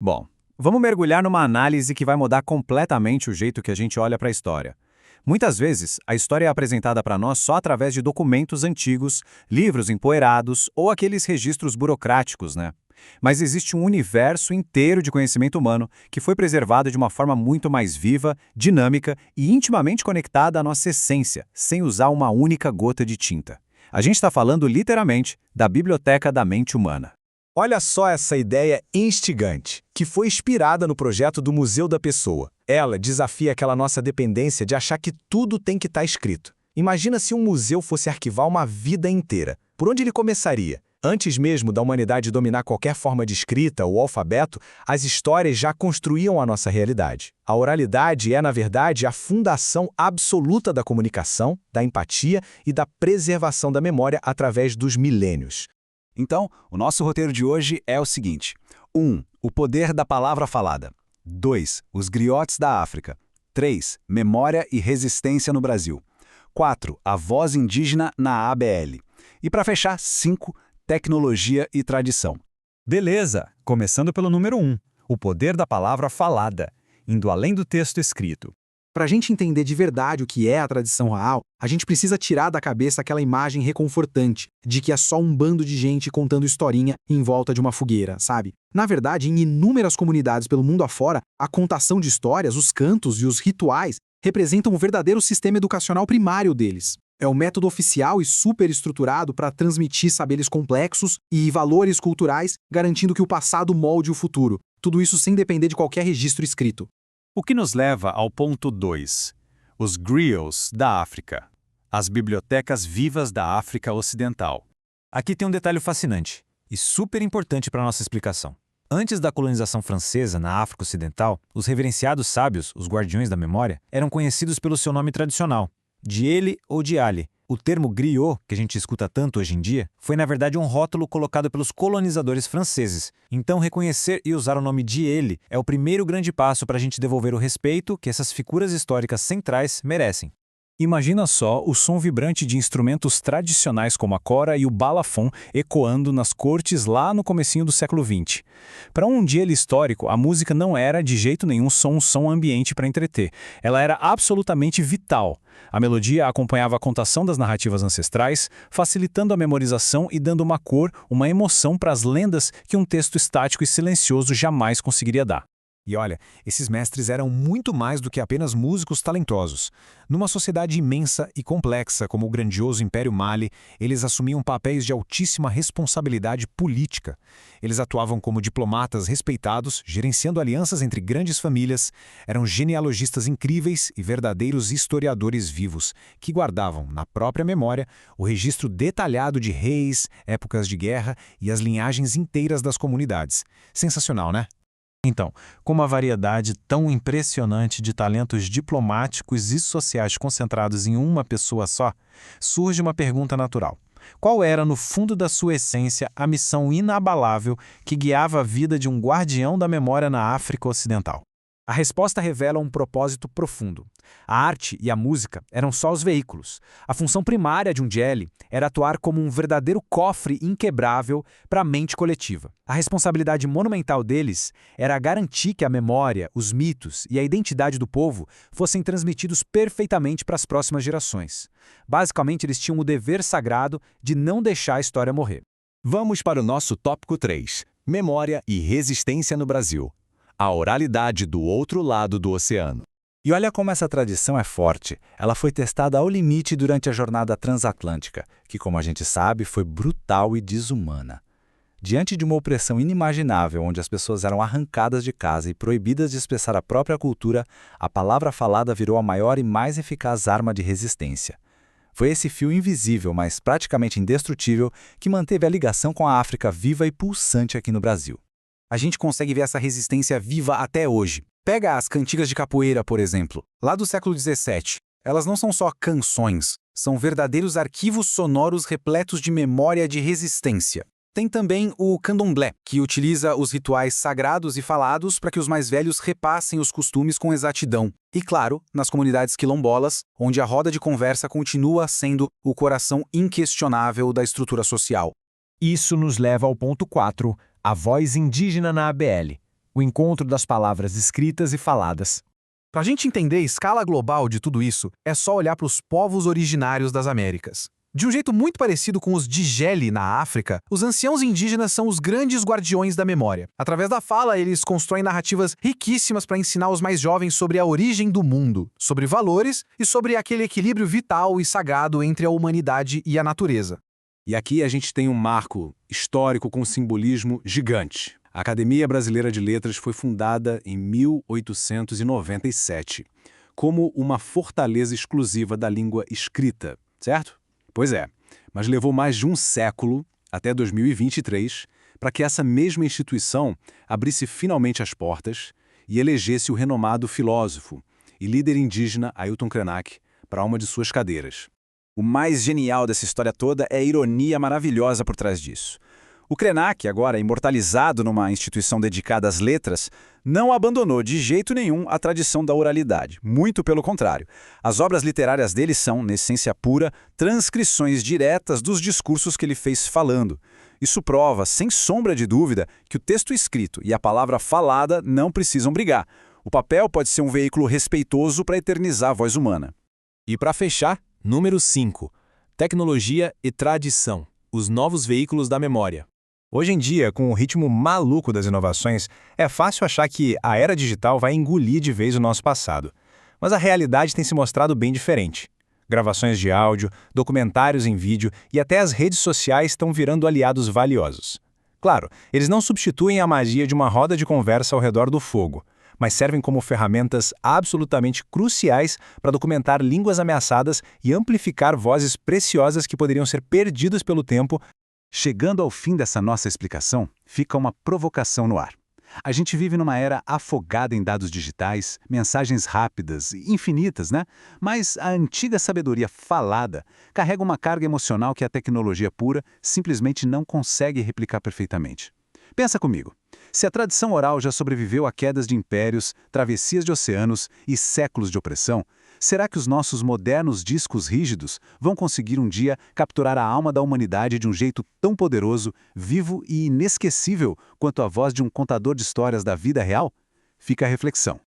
Bom, vamos mergulhar numa análise que vai mudar completamente o jeito que a gente olha para a história. Muitas vezes, a história é apresentada para nós só através de documentos antigos, livros empoeirados ou aqueles registros burocráticos, né? Mas existe um universo inteiro de conhecimento humano que foi preservado de uma forma muito mais viva, dinâmica e intimamente conectada à nossa essência, sem usar uma única gota de tinta. A gente está falando literalmente da biblioteca da mente humana. Olha só essa ideia instigante, que foi inspirada no projeto do Museu da Pessoa. Ela desafia aquela nossa dependência de achar que tudo tem que estar escrito. Imagina se um museu fosse arquivar uma vida inteira. Por onde ele começaria? Antes mesmo da humanidade dominar qualquer forma de escrita ou alfabeto, as histórias já construíam a nossa realidade. A oralidade é, na verdade, a fundação absoluta da comunicação, da empatia e da preservação da memória através dos milênios. Então, o nosso roteiro de hoje é o seguinte: 1. O poder da palavra falada. 2. Os griotes da África. 3. Memória e resistência no Brasil. 4. A voz indígena na ABL. E para fechar, 5. Tecnologia e tradição. Beleza, começando pelo número 1, o poder da palavra falada, indo além do texto escrito. Para a gente entender de verdade o que é a tradição oral, a gente precisa tirar da cabeça aquela imagem reconfortante de que é só um bando de gente contando historinha em volta de uma fogueira, sabe? Na verdade, em inúmeras comunidades pelo mundo afora, a contação de histórias, os cantos e os rituais representam o verdadeiro sistema educacional primário deles. É o método oficial e superestruturado para transmitir saberes complexos e valores culturais, garantindo que o passado molde o futuro. Tudo isso sem depender de qualquer registro escrito. O que nos leva ao ponto 2, os griots da África, as bibliotecas vivas da África Ocidental. Aqui tem um detalhe fascinante e super importante para a nossa explicação. Antes da colonização francesa na África Ocidental, os reverenciados sábios, os guardiões da memória, eram conhecidos pelo seu nome tradicional, Diele ou Diale. O termo griot, que a gente escuta tanto hoje em dia, foi na verdade um rótulo colocado pelos colonizadores franceses. Então, reconhecer e usar o nome Diele é o primeiro grande passo para a gente devolver o respeito que essas figuras históricas centrais merecem. Imagina só o som vibrante de instrumentos tradicionais como a cora e o balafon ecoando nas cortes lá no comecinho do século XX. Para um Diele histórico, a música não era de jeito nenhum só um som ambiente para entreter. Ela era absolutamente vital. A melodia acompanhava a contação das narrativas ancestrais, facilitando a memorização e dando uma cor, uma emoção para as lendas que um texto estático e silencioso jamais conseguiria dar. E olha, esses mestres eram muito mais do que apenas músicos talentosos. Numa sociedade imensa e complexa como o grandioso Império Mali, eles assumiam papéis de altíssima responsabilidade política. Eles atuavam como diplomatas respeitados, gerenciando alianças entre grandes famílias, eram genealogistas incríveis e verdadeiros historiadores vivos, que guardavam, na própria memória, o registro detalhado de reis, épocas de guerra e as linhagens inteiras das comunidades. Sensacional, né? Então, com uma variedade tão impressionante de talentos diplomáticos e sociais concentrados em uma pessoa só, surge uma pergunta natural. Qual era, no fundo da sua essência, a missão inabalável que guiava a vida de um guardião da memória na África Ocidental? A resposta revela um propósito profundo. A arte e a música eram só os veículos. A função primária de um Diele era atuar como um verdadeiro cofre inquebrável para a mente coletiva. A responsabilidade monumental deles era garantir que a memória, os mitos e a identidade do povo fossem transmitidos perfeitamente para as próximas gerações. Basicamente, eles tinham o dever sagrado de não deixar a história morrer. Vamos para o nosso tópico 3, memória e resistência no Brasil. A oralidade do outro lado do oceano. E olha como essa tradição é forte. Ela foi testada ao limite durante a jornada transatlântica, que, como a gente sabe, foi brutal e desumana. Diante de uma opressão inimaginável, onde as pessoas eram arrancadas de casa e proibidas de expressar a própria cultura, a palavra falada virou a maior e mais eficaz arma de resistência. Foi esse fio invisível, mas praticamente indestrutível, que manteve a ligação com a África viva e pulsante aqui no Brasil. A gente consegue ver essa resistência viva até hoje. Pega as cantigas de capoeira, por exemplo, lá do século XVII. Elas não são só canções, são verdadeiros arquivos sonoros repletos de memória de resistência. Tem também o candomblé, que utiliza os rituais sagrados e falados para que os mais velhos repassem os costumes com exatidão. E claro, nas comunidades quilombolas, onde a roda de conversa continua sendo o coração inquestionável da estrutura social. Isso nos leva ao ponto 4, a voz indígena na ABL. o encontro das palavras escritas e faladas. Para a gente entender a escala global de tudo isso, é só olhar para os povos originários das Américas. De um jeito muito parecido com os Djeli na África, os anciãos indígenas são os grandes guardiões da memória. Através da fala, eles constroem narrativas riquíssimas para ensinar os mais jovens sobre a origem do mundo, sobre valores e sobre aquele equilíbrio vital e sagrado entre a humanidade e a natureza. E aqui a gente tem um marco histórico com simbolismo gigante. A Academia Brasileira de Letras foi fundada em 1897, como uma fortaleza exclusiva da língua escrita, certo? Pois é, mas levou mais de um século, até 2023, para que essa mesma instituição abrisse finalmente as portas e elegesse o renomado filósofo e líder indígena Ailton Krenak para uma de suas cadeiras. O mais genial dessa história toda é a ironia maravilhosa por trás disso. O Krenak, agora imortalizado numa instituição dedicada às letras, não abandonou de jeito nenhum a tradição da oralidade. Muito pelo contrário. As obras literárias dele são, na essência pura, transcrições diretas dos discursos que ele fez falando. Isso prova, sem sombra de dúvida, que o texto escrito e a palavra falada não precisam brigar. O papel pode ser um veículo respeitoso para eternizar a voz humana. E para fechar, número 5. Tecnologia e tradição. Os novos veículos da memória. Hoje em dia, com o ritmo maluco das inovações, é fácil achar que a era digital vai engolir de vez o nosso passado. Mas a realidade tem se mostrado bem diferente. Gravações de áudio, documentários em vídeo e até as redes sociais estão virando aliados valiosos. Claro, eles não substituem a magia de uma roda de conversa ao redor do fogo, mas servem como ferramentas absolutamente cruciais para documentar línguas ameaçadas e amplificar vozes preciosas que poderiam ser perdidas pelo tempo. Chegando ao fim dessa nossa explicação, fica uma provocação no ar. A gente vive numa era afogada em dados digitais, mensagens rápidas e infinitas, né? Mas a antiga sabedoria falada carrega uma carga emocional que a tecnologia pura simplesmente não consegue replicar perfeitamente. Pensa comigo. Se a tradição oral já sobreviveu a quedas de impérios, travessias de oceanos e séculos de opressão, será que os nossos modernos discos rígidos vão conseguir um dia capturar a alma da humanidade de um jeito tão poderoso, vivo e inesquecível quanto a voz de um contador de histórias da vida real? Fica a reflexão.